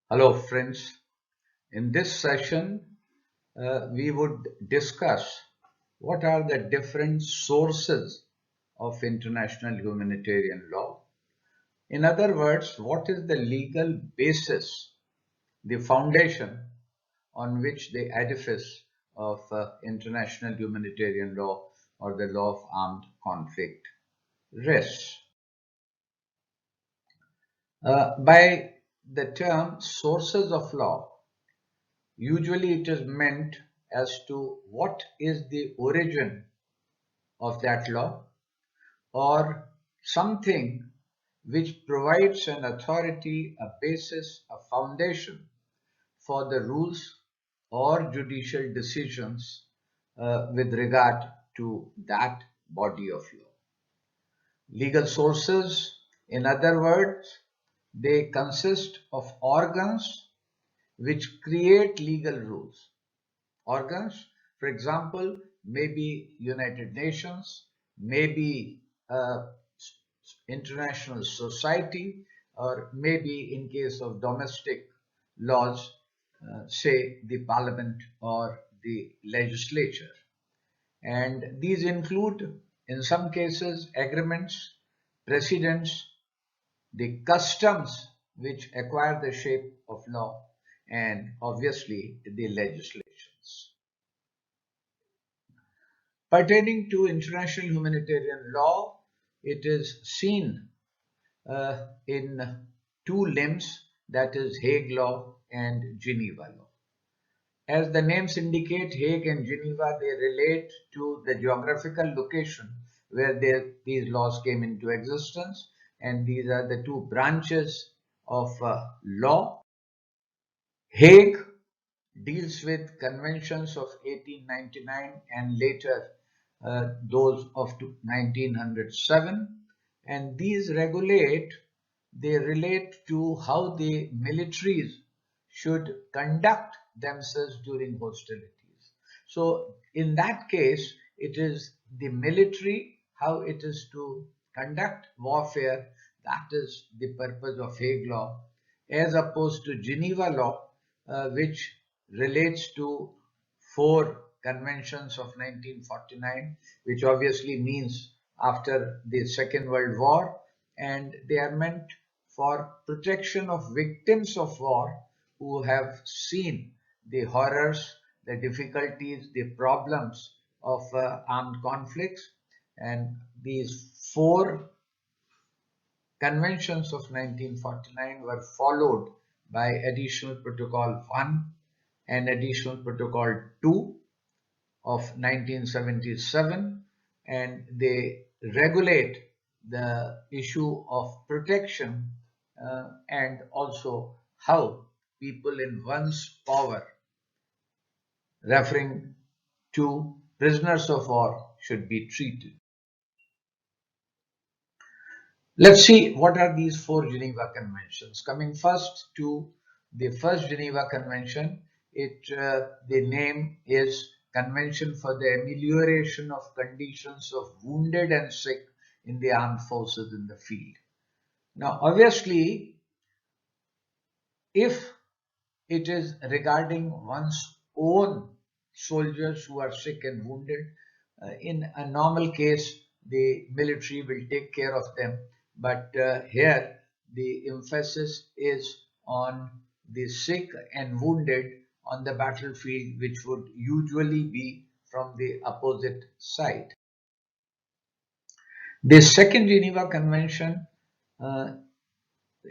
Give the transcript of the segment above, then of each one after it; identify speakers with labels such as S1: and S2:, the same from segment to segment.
S1: Hello friends, in this session we would discuss what are the different sources of international humanitarian law. In other words, what is the legal basis, the foundation on which the edifice of international humanitarian law or the law of armed conflict rests. By the term sources of law, usually it is meant as to what is the origin of that law or something which provides an authority, a basis, a foundation for the rules or judicial decisions with regard to that body of law. Legal sources, in other words, they consist of organs which create legal rules. Organs, for example, maybe United Nations, maybe international society, or maybe in case of domestic laws, say the parliament or the legislature. And these include, in some cases, agreements, precedents, the customs which acquire the shape of law, and obviously the legislations. Pertaining to international humanitarian law, it is seen in two limbs, that is Hague law and Geneva law. As the names indicate, Hague and Geneva, they relate to the geographical location where these laws came into existence, and these are the two branches of law. Hague deals with conventions of 1899 and later those of 1907, and these they relate to how the militaries should conduct themselves during hostilities. So in that case, it is the military, how it is to conduct warfare, that is the purpose of Hague law, as opposed to Geneva law, which relates to four conventions of 1949, which obviously means after the Second World War, and they are meant for protection of victims of war who have seen the horrors, the difficulties, the problems of armed conflicts. And these four conventions of 1949 were followed by Additional Protocol 1 and Additional Protocol 2 of 1977, and they regulate the issue of protection and also how people in one's power, referring to prisoners of war, should be treated. Let's see what are these four Geneva Conventions. Coming first to the first Geneva Convention, the name is Convention for the Amelioration of Conditions of Wounded and Sick in the Armed Forces in the Field. Now, obviously, if it is regarding one's own soldiers who are sick and wounded, in a normal case, the military will take care of them. But here, the emphasis is on the sick and wounded on the battlefield, which would usually be from the opposite side. The Second Geneva Convention, uh,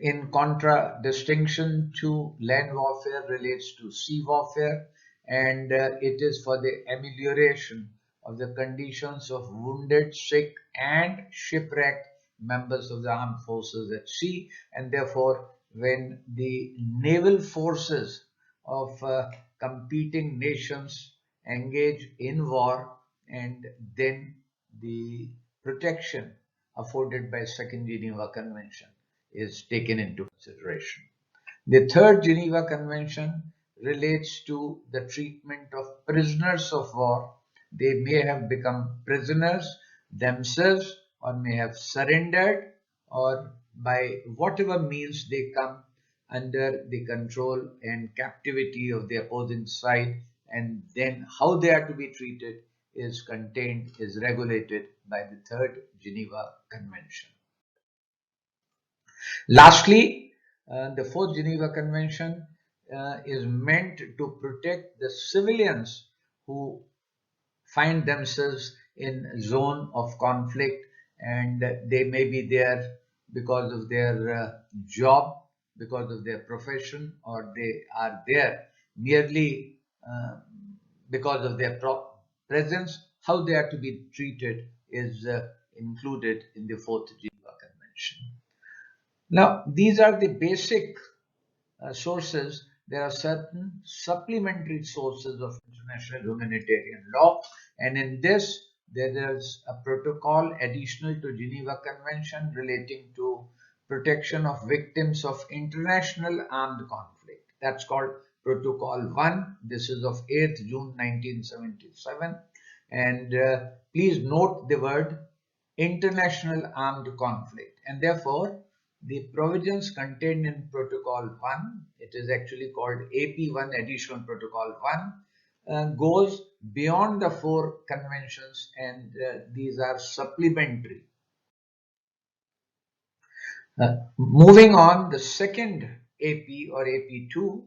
S1: in contradistinction to land warfare, relates to sea warfare, and it is for the amelioration of the conditions of wounded, sick, and shipwrecked members of the armed forces at sea. And therefore, when the naval forces of competing nations engage in war, and then the protection afforded by Second Geneva Convention is taken into consideration. The Third Geneva Convention relates to the treatment of prisoners of war. They may have become prisoners themselves or may have surrendered, or by whatever means they come, under the control and captivity of the opposing side, and then how they are to be treated is regulated by the Third Geneva Convention. Lastly, the Fourth Geneva Convention is meant to protect the civilians who find themselves in a zone of conflict, and they may be there because of their job, because of their profession, or they are there merely because of their presence. How they are to be treated is included in the Fourth Geneva Convention. Now, these are the basic sources. There are certain supplementary sources of international humanitarian law, and in this there is a protocol additional to Geneva Convention relating to protection of victims of international armed conflict. That's called Protocol 1. This is of 8th June 1977, and please note the word international armed conflict, and therefore the provisions contained in Protocol 1, it is actually called AP1, Additional Protocol 1, goes beyond the four conventions, and these are supplementary. Moving on, the second AP or AP2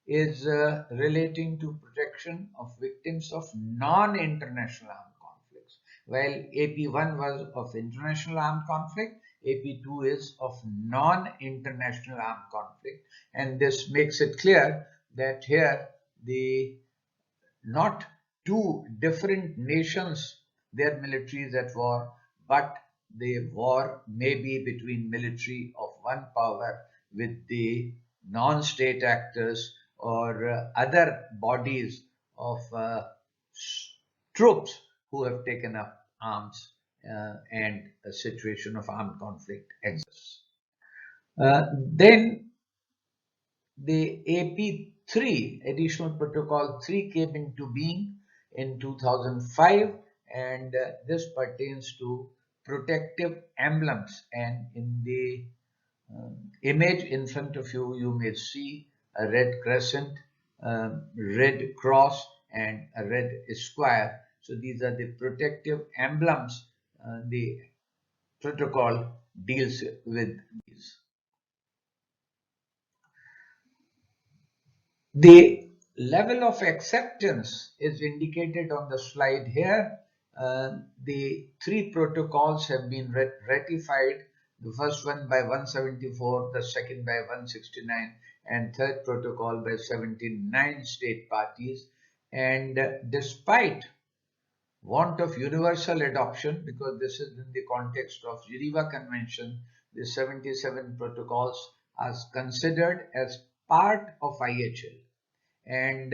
S1: is relating to protection of victims of non-international armed conflicts. While AP1 was of international armed conflict, AP2 is of non-international armed conflict, and this makes it clear that here the not two different nations, their militaries at war, but the war may be between military of one power with the non-state actors or other bodies of troops who have taken up arms, and a situation of armed conflict exists. Then the AP3, Additional Protocol 3, came into being in 2005, and this pertains to protective emblems. And in the image in front of you, you may see a red crescent, red cross, and a red square. So these are the protective emblems the protocol deals with these. The level of acceptance is indicated on the slide here. The three protocols have been ratified, the first one by 174, the second by 169, and third protocol by 79 state parties. And despite want of universal adoption, because this is in the context of Geneva Convention, the 77 protocols are considered as part of IHL, and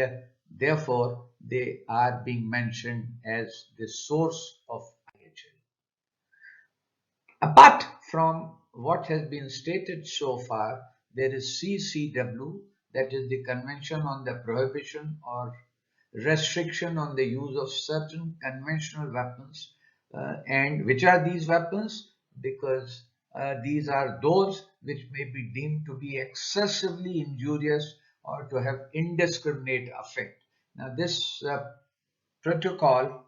S1: therefore they are being mentioned as the source of IHL. Apart from what has been stated so far, there is CCW, that is the Convention on the Prohibition or Restriction on the Use of Certain Conventional Weapons. And which are these weapons? Because these are those which may be deemed to be excessively injurious or to have indiscriminate effect. Now, this protocol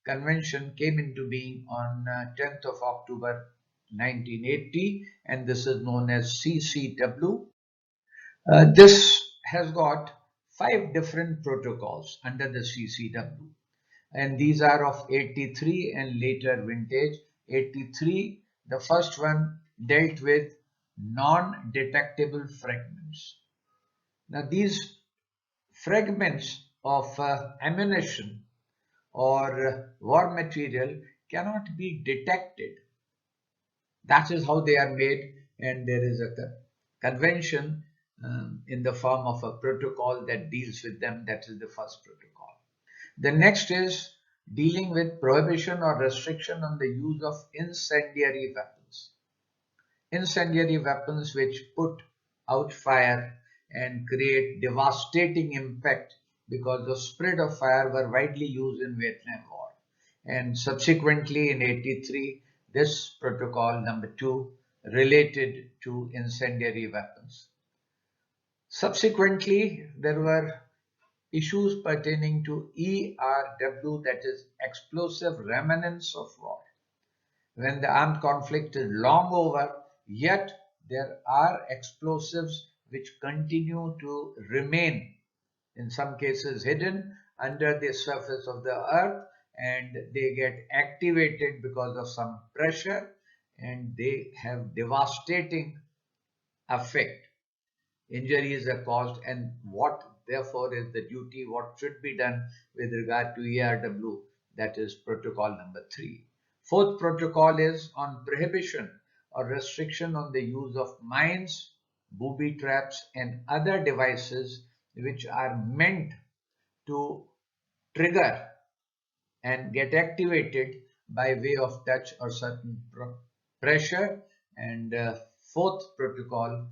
S1: convention came into being on 10th of October 1980, and this is known as CCW. This has got 5 different protocols under the CCW, and these are of 83 and later vintage. 83, the first one dealt with non-detectable fragments. Now, these fragments of ammunition or war material cannot be detected. That is how they are made, and there is a convention in the form of a protocol that deals with them. That is the first protocol. The next is dealing with prohibition or restriction on the use of incendiary weapons. Incendiary weapons which put out fire and create devastating impact, because the spread of fire were widely used in Vietnam War. And subsequently in 83, this protocol number 2 related to incendiary weapons. Subsequently, there were issues pertaining to ERW, that is explosive remnants of war. When the armed conflict is long over, yet there are explosives which continue to remain, in some cases hidden under the surface of the earth, and they get activated because of some pressure, and they have devastating effect. Injuries are caused, and what therefore is the duty, what should be done with regard to ERW, that is protocol number 3. Fourth protocol is on prohibition or restriction on the use of mines, booby traps, and other devices which are meant to trigger and get activated by way of touch or certain pressure. And fourth protocol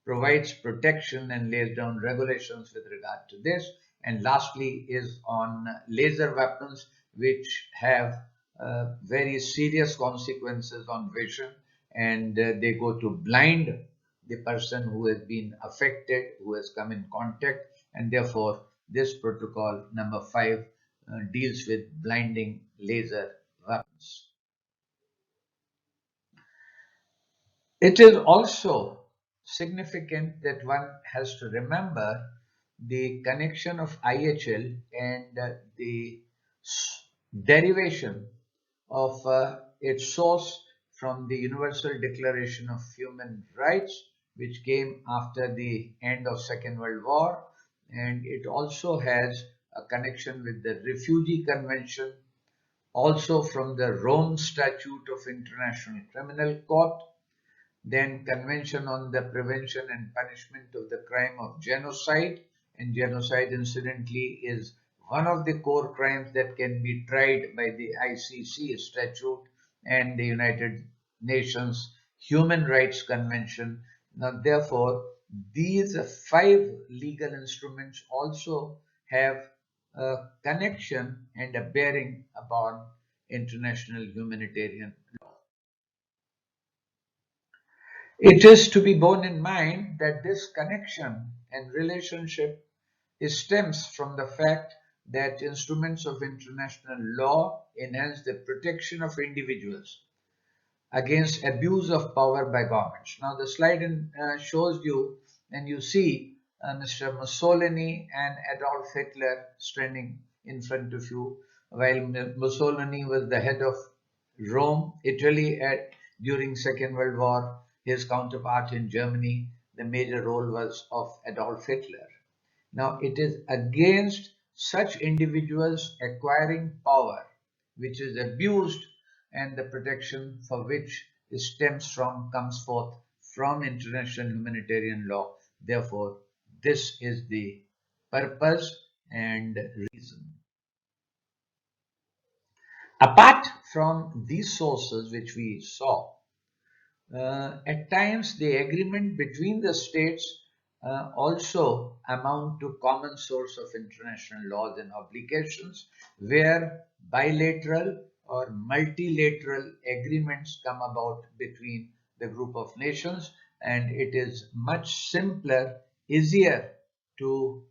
S1: provides protection and lays down regulations with regard to this. And lastly is on laser weapons, which have very serious consequences on vision, and they go to blind the person who has been affected, who has come in contact, and therefore this protocol number 5 deals with blinding laser weapons. It is also significant that one has to remember the connection of IHL and the derivation of its source from the Universal Declaration of Human Rights, which came after the end of Second World War, and it also has a connection with the Refugee Convention, also from the Rome Statute of International Criminal Court, then Convention on the Prevention and Punishment of the Crime of Genocide. And genocide, incidentally, is one of the core crimes that can be tried by the ICC statute and the United Nations Human Rights Convention. Now, therefore, these 5 legal instruments also have a connection and a bearing upon international humanitarian law. It is to be borne in mind that this connection and relationship stems from the fact that instruments of international law enhance the protection of individuals against abuse of power by governments. Now the slide shows you, and you see Mr. Mussolini and Adolf Hitler standing in front of you, while Mussolini was the head of Rome, Italy during Second World War. His counterpart in Germany, the major role was of Adolf Hitler. Now it is against such individuals acquiring power which is abused, and the protection for which comes forth from international humanitarian law. Therefore, this is the purpose and reason. Apart from these sources which we saw, at times the agreement between the states also amount to common source of international laws and obligations, where bilateral or multilateral agreements come about between the group of nations, and it is much simpler, easier to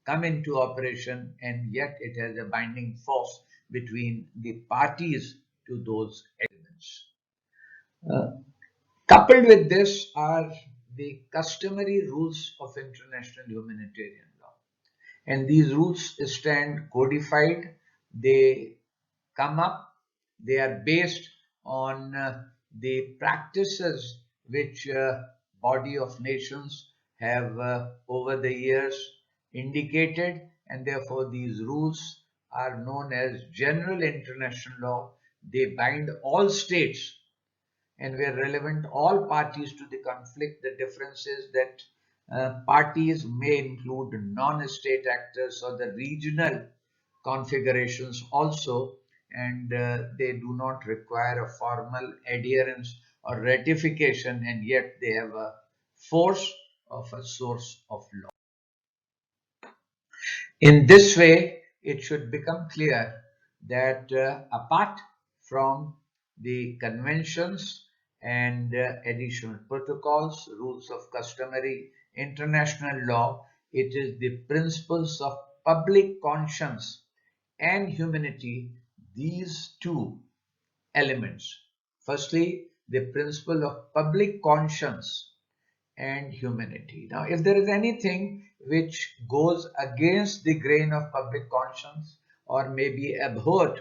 S1: come into operation, and yet it has a binding force between the parties to those agreements. Coupled with this are the customary rules of international humanitarian law. And these rules stand codified, they come up, they are based on the practices which body of nations have over the years indicated, and therefore these rules are known as general international law. They bind all states, and where relevant, all parties to the conflict. The difference is that parties may include non-state actors or the regional configurations also, and they do not require a formal adherence or ratification, and yet they have a force of a source of law. In this way, it should become clear that apart from the conventions and additional protocols, rules of customary international law, it is the principles of public conscience and humanity, these two elements. Firstly, the principle of public conscience and humanity. Now, if there is anything which goes against the grain of public conscience or may be abhorred,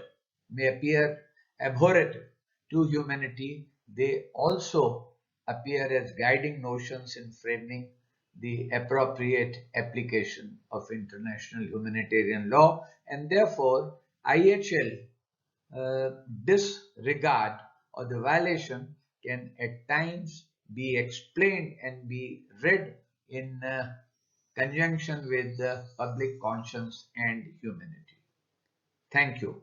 S1: may appear abhorrent to humanity, they also appear as guiding notions in framing the appropriate application of international humanitarian law, and therefore IHL disregard or the violation can at times be explained and be read in conjunction with the public conscience and humanity. Thank you.